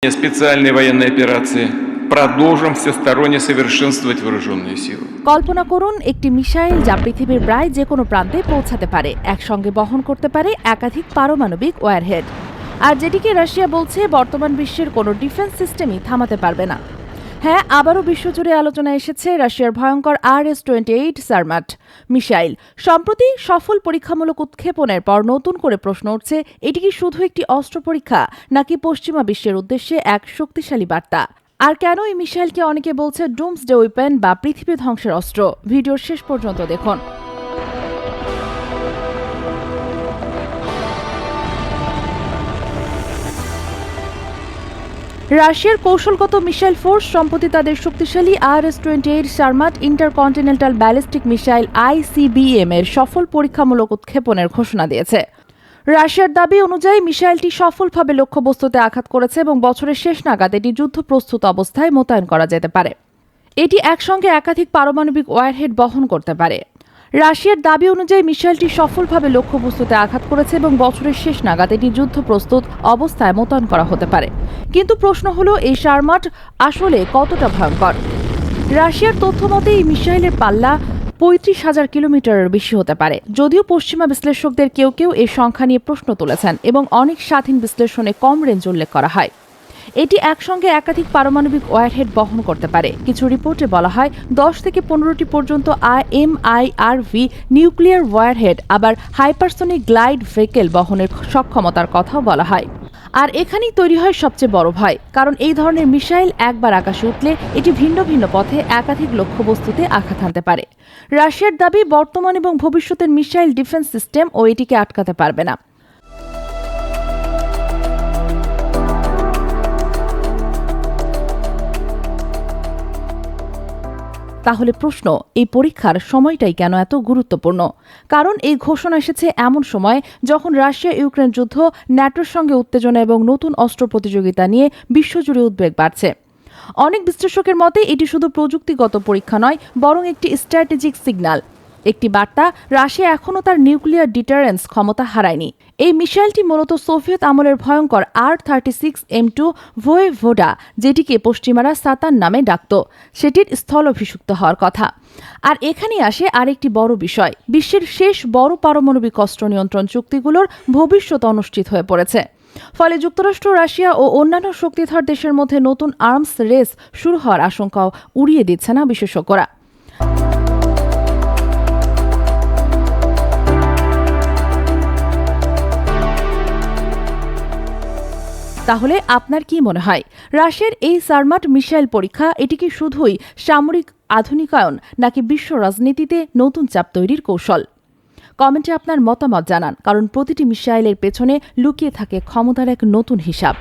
Специальные военные операции. Продолжим всесторонне совершенствовать вооруженные силы. কল্পনা করুন একটি মিসাইল যা পৃথিবীর প্রায় যে কোনো প্রান্তে পৌঁছাতে পারে, একসঙ্গে বহন করতে পারে একাধিক পারমাণবিক ওয়ারহেড। আর যেটিকে রাশিয়া বলছে বর্তমান বিশ্বের কোনো ডিফেন্স সিস্টেমই থামাতে পারবে না। হ্যাঁ, আবারও বিশ্বজুড়ে আলোচনায় এসেছে রাশিয়ার ভয়ঙ্কর RS-28 সারমাট মিসাইল। সম্প্রতি সফল পরীক্ষামূলক উৎক্ষেপণের পর নতুন করে প্রশ্ন উঠছে, এটি কি শুধু একটি অস্ত্র পরীক্ষা নাকি পশ্চিমা বিশ্বের উদ্দেশ্যে এক শক্তিশালী বার্তা? আর কেন এই মিসাইলকে অনেকে বলছে ডুমসডে ওয়েপেন বা পৃথিবী ধ্বংসের অস্ত্র? ভিডিওর শেষ পর্যন্ত দেখুন। রাশিয়ার কৌশলগত মিসাইল ফোর্স সম্প্রতি তাদের শক্তিশালী RS-28 Sarmat intercontinental ballistic missile ICBM এর সফল পরীক্ষামূলক উৎক্ষেপণের ঘোষণা দিয়েছে। রাশিয়ার দাবি অনুযায়ী মিসাইলটি সফলভাবে লক্ষ্যবস্তুতে আঘাত করেছে এবং বছরের শেষ নাগাদ এটি যুদ্ধপ্রস্তুত অবস্থায় মোতায়েন করা যেতে পারে। এটি একসঙ্গে একাধিক পারমাণবিক ওয়ারহেড বহন করতে পারে। রাশিয়ার দাবি অনুযায়ী মিসাইলটি সফলভাবে লক্ষ্যবস্তুতে আঘাত করেছে এবং বছরের শেষ নাগাদ এটি যুদ্ধপ্রস্তুত অবস্থায় মোতায়েন করা হতে পারে। কিন্তু প্রশ্ন হলো, এই সারমাট আসলে কতটা ভয়ঙ্কর? রাশিয়ার তথ্য মতে এই মিসাইলের পাল্লা 35,000 কিলোমিটারের বেশি হতে পারে। যদিও পশ্চিমা বিশ্লেষকদের কেউ কেউ এই সংখ্যা নিয়ে প্রশ্ন তুলেছেন এবং অনেক স্বাধীন বিশ্লেষণে কম রেঞ্জ উল্লেখ করা হয়। এটি একসঙ্গে একাধিক পারমাণবিক ওয়ারহেড বহন করতে পারে। কিছু রিপোর্টে বলা হয় 10 থেকে 15টি পর্যন্ত MIRV নিউক্লিয়ার ওয়ারহেড, আবার হাইপারসোনিক গ্লাইড ভেহিকেল বহনের সক্ষমতার কথাও বলা হয়। আর এখানেই তৈরি হয় সবচেয়ে বড় ভয়, কারণ এই ধরনের মিসাইল একবার আকাশে উঠলে এটি ভিন্ন ভিন্ন পথে একাধিক লক্ষ্যবস্তুতে আঘাত হানতে পারে। রাশিয়ার দাবি বর্তমান এবং ভবিষ্যতের মিসাইল ডিফেন্স সিস্টেম ও এটিকে আটকাতে পারবে না। তাহলে প্রশ্ন, এই পরীক্ষার সময়টাই কেন এত গুরুত্বপূর্ণ? কারণ এই ঘোষণা এসেছে এমন সময় যখন রাশিয়া ইউক্রেন যুদ্ধ, ন্যাটোর সঙ্গে উত্তেজনা এবং নতুন অস্ত্র প্রতিযোগিতা নিয়ে বিশ্বজুড়ে উদ্বেগ বাড়ছে। অনেক বিশ্লেষকের মতে এটি শুধু প্রযুক্তিগত পরীক্ষা নয়, বরং একটি স্ট্র্যাটেজিক সিগন্যাল, একটি বার্তা রাশিয়া এখনও তার নিউক্লিয়ার ডিটারেন্স ক্ষমতা হারায়নি। এই মিসাইলটি মূলত সোভিয়েত আমলের ভয়ঙ্কর R-36M2 ভোয়েভোডা, যেটিকে পশ্চিমারা সাতান নামে ডাকত, সেটির স্থলভিষিক্ত হওয়ার কথা। আর এখানেই আসে আরেকটি বড় বিষয়, বিশ্বের শেষ বড় পারমাণবিক অস্ত্র নিয়ন্ত্রণ চুক্তিগুলোর ভবিষ্যৎ অনিশ্চিত হয়ে পড়েছে। ফলে যুক্তরাষ্ট্র, রাশিয়া ও অন্যান্য শক্তিধর দেশের মধ্যে নতুন আর্মস রেস শুরু হওয়ার আশঙ্কাও উড়িয়ে দিচ্ছে না বিশেষজ্ঞরা। তাহলে আপনার কি মনে হয়, রাশিয়ার এই সারমাট মিসাইল পরীক্ষা এটি কি শুধুই সামরিক আধুনিকায়ন নাকি বিশ্ব রাজনীতিতে নতুন চাপ তৈরির কৌশল? কমেন্টে আপনার মতামত জানান, কারণ প্রতিটি মিসাইলের পেছনে লুকিয়ে থাকে ক্ষমতার এক নতুন হিসাব।